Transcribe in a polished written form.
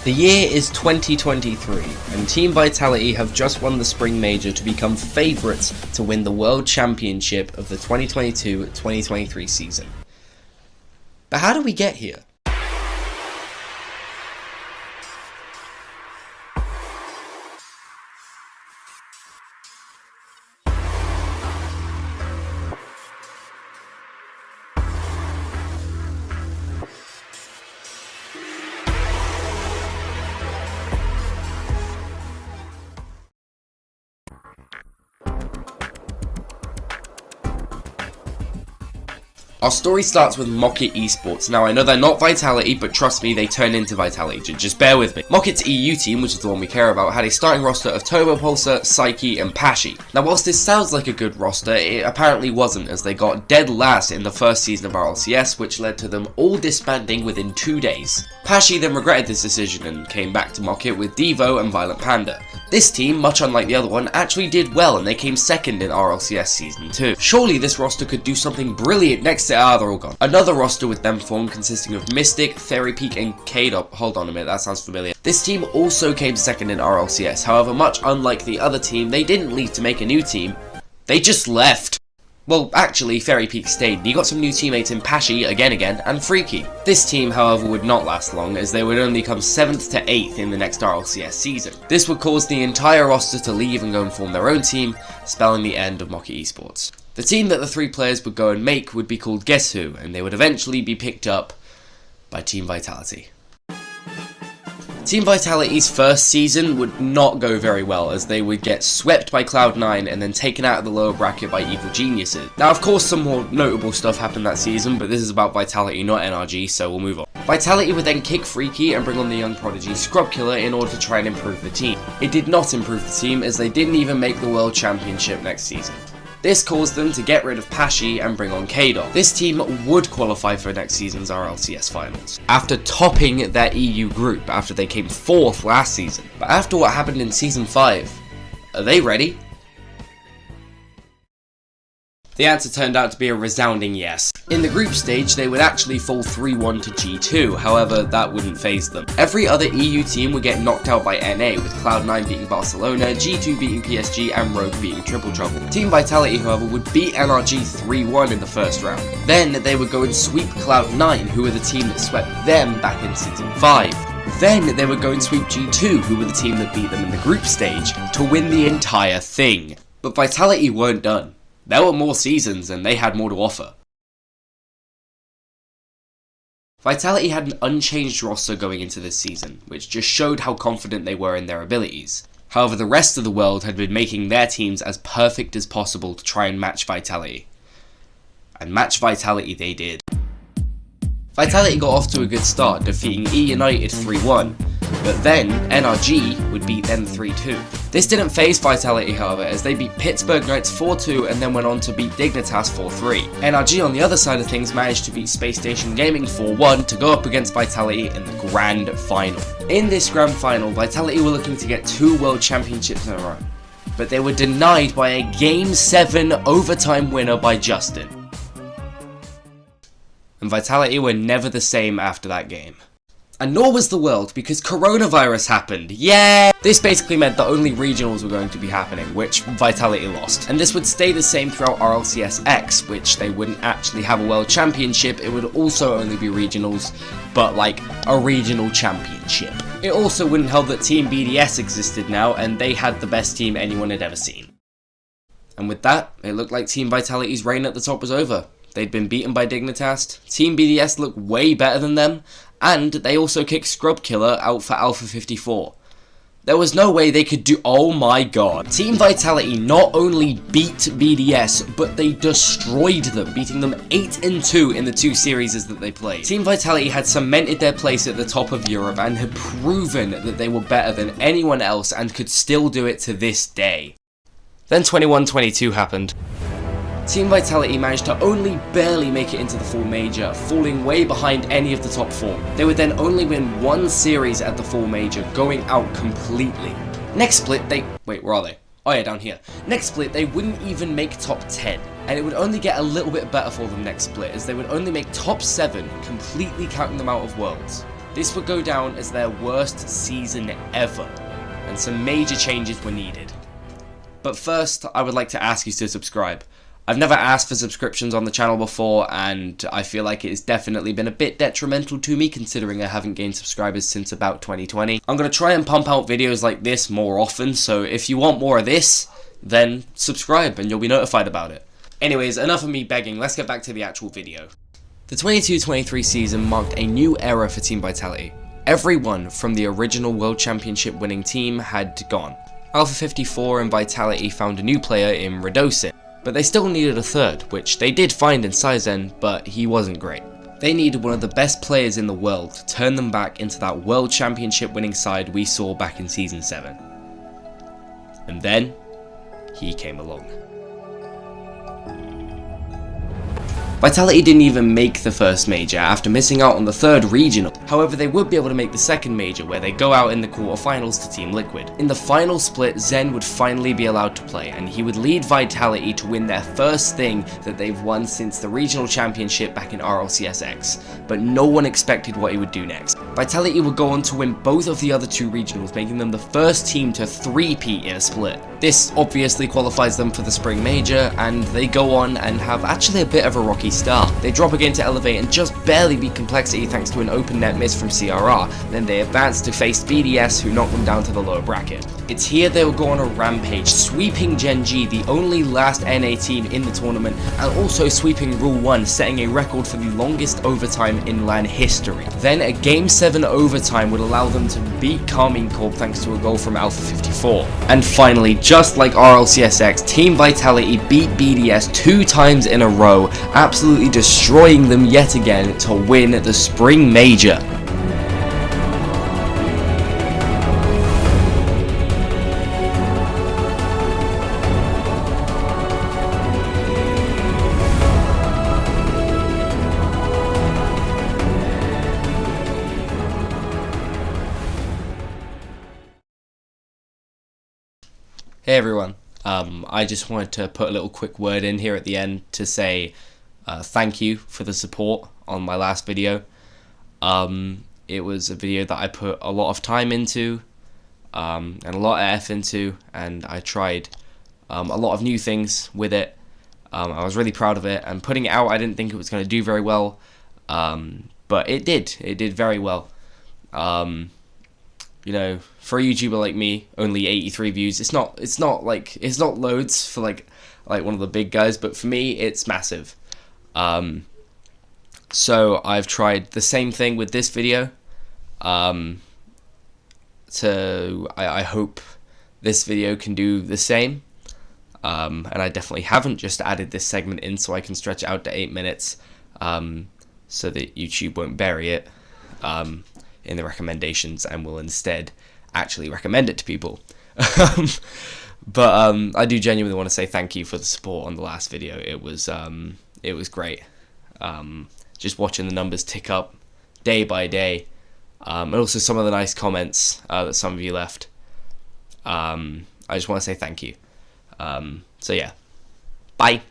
The year is 2023, and Team Vitality have just won the Spring Major to become favourites to win the World Championship of the 2022-2023 season. But how did we get here? Our story starts with Mockit Esports. Now I know they're not Vitality, but trust me, they turn into Vitality, just bear with me. Mockit's EU team, which is the one we care about, had a starting roster of Turbopulsar, Psyche and Pashy. Now whilst this sounds like a good roster, it apparently wasn't, as they got dead last in the first season of RLCS, which led to them all disbanding within 2 days. Pashy then regretted this decision and came back to Mockit with Devo and Violent Panda. This team, much unlike the other one, actually did well and they came second in RLCS Season 2. Surely this roster could do something brilliant next to they're all gone. Another roster with them formed consisting of Mystic, Theripeak and Kaydop. Hold on a minute, that sounds familiar. This team also came second in RLCS, however much unlike the other team, they didn't leave to make a new team, they just left. Well, actually, Theripeak stayed, and he got some new teammates in Pashy, again, and Freaky. This team, however, would not last long, as they would only come 7th to 8th in the next RLCS season. This would cause the entire roster to leave and go and form their own team, spelling the end of Mockit Esports. The team that the 3 players would go and make would be called Guess Who, and they would eventually be picked up by Team Vitality. Team Vitality's first season would not go very well, as they would get swept by Cloud9 and then taken out of the lower bracket by Evil Geniuses. Now of course some more notable stuff happened that season, but this is about Vitality, not NRG, so we'll move on. Vitality would then kick Freaky and bring on the young prodigy Scrubkiller in order to try and improve the team. It did not improve the team, as they didn't even make the World Championship next season. This caused them to get rid of Pashy and bring on Kaydop. This team would qualify for next season's RLCS finals, after topping their EU group after they came 4th last season. But after what happened in Season 5, are they ready? The answer turned out to be a resounding yes. In the group stage, they would actually fall 3-1 to G2, however, that wouldn't faze them. Every other EU team would get knocked out by NA, with Cloud9 beating Barcelona, G2 beating PSG, and Rogue beating Triple Trouble. Team Vitality, however, would beat NRG 3-1 in the first round. Then, they would go and sweep Cloud9, who were the team that swept them back in Season 5. Then, they would go and sweep G2, who were the team that beat them in the group stage, to win the entire thing. But Vitality weren't done. There were more seasons and they had more to offer. Vitality had an unchanged roster going into this season, which just showed how confident they were in their abilities. However, the rest of the world had been making their teams as perfect as possible to try and match Vitality. And match Vitality they did. Vitality got off to a good start, defeating E-United 3-1, but then NRG would beat them 3-2. This didn't faze Vitality, however, as they beat Pittsburgh Knights 4-2 and then went on to beat Dignitas 4-3. NRG on the other side of things managed to beat Space Station Gaming 4-1 to go up against Vitality in the Grand Final. In this Grand Final, Vitality were looking to get 2 World Championships in a row, but they were denied by a Game 7 overtime winner by Justin. And Vitality were never the same after that game. And nor was the world, because coronavirus happened. Yeah! This basically meant that only regionals were going to be happening, which Vitality lost. And this would stay the same throughout RLCS X, which they wouldn't actually have a world championship, it would also only be regionals, but like a regional championship. It also wouldn't help that Team BDS existed now, and they had the best team anyone had ever seen. And with that, it looked like Team Vitality's reign at the top was over. They'd been beaten by Dignitas, Team BDS looked way better than them, and they also kicked Scrubkiller out for Alpha 54. There was no way they could do— oh my god. Team Vitality not only beat BDS, but they destroyed them, beating them 8-2 in the 2 series that they played. Team Vitality had cemented their place at the top of Europe and had proven that they were better than anyone else and could still do it to this day. Then 21-22 happened. Team Vitality managed to only barely make it into the full major, falling way behind any of the top 4. They would then only win 1 series at the full major, going out completely. Next split they— wait, where are they? Oh yeah, down here. Next split they wouldn't even make top 10, and it would only get a little bit better for them next split, as they would only make top 7, completely counting them out of Worlds. This would go down as their worst season ever, and some major changes were needed. But first, I would like to ask you to subscribe. I've never asked for subscriptions on the channel before, and I feel like it has definitely been a bit detrimental to me considering I haven't gained subscribers since about 2020. I'm going to try and pump out videos like this more often, so if you want more of this, then subscribe and you'll be notified about it. Anyways, enough of me begging, let's get back to the actual video. The 22-23 season marked a new era for Team Vitality. Everyone from the original World Championship winning team had gone. Alpha 54 and Vitality found a new player in Radosin. But they still needed a third, which they did find in Saizen, but he wasn't great. They needed one of the best players in the world to turn them back into that World Championship winning side we saw back in Season 7. And then, he came along. Vitality didn't even make the first major after missing out on the third regional. However, they would be able to make the second major where they go out in the quarterfinals to Team Liquid. In the final split, Zen would finally be allowed to play, and he would lead Vitality to win their first thing that they've won since the regional championship back in RLCSX. But no one expected what he would do next. Vitality would go on to win both of the other two regionals, making them the first team to three-peat in a split. This obviously qualifies them for the Spring Major, and they go on and have actually a bit of a rocky start. They drop again to Elevate and just barely beat Complexity thanks to an open net miss from CRR. Then they advance to face BDS, who knocked them down to the lower bracket. It's here they will go on a rampage, sweeping Gen G, the only last NA team in the tournament, and also sweeping Rule 1, setting a record for the longest overtime in LAN history. Then a Game 7 overtime would allow them to beat Karmine Corp thanks to a goal from Alpha 54. And finally, just like RLCSX, Team Vitality beat BDS 2 times in a row, absolutely destroying them yet again to win the Spring Major. Hey everyone, I just wanted to put a little quick word in here at the end to say thank you for the support on my last video. It was a video that I put a lot of time into and a lot of effort into, and I tried a lot of new things with it. I was really proud of it, and putting it out I didn't think it was going to do very well, but it did very well. You know, for a YouTuber like me, only 83 views. It's not loads for like one of the big guys, but for me, it's massive. So I've tried the same thing with this video. I hope this video can do the same. And I definitely haven't just added this segment in so I can stretch it out to 8 minutes, so that YouTube won't bury it in the recommendations and will instead actually recommend it to people. But I do genuinely want to say thank you for the support on the last video. It was great. Just watching the numbers tick up day by day, and also some of the nice comments that some of you left. I just want to say thank you. So yeah, bye.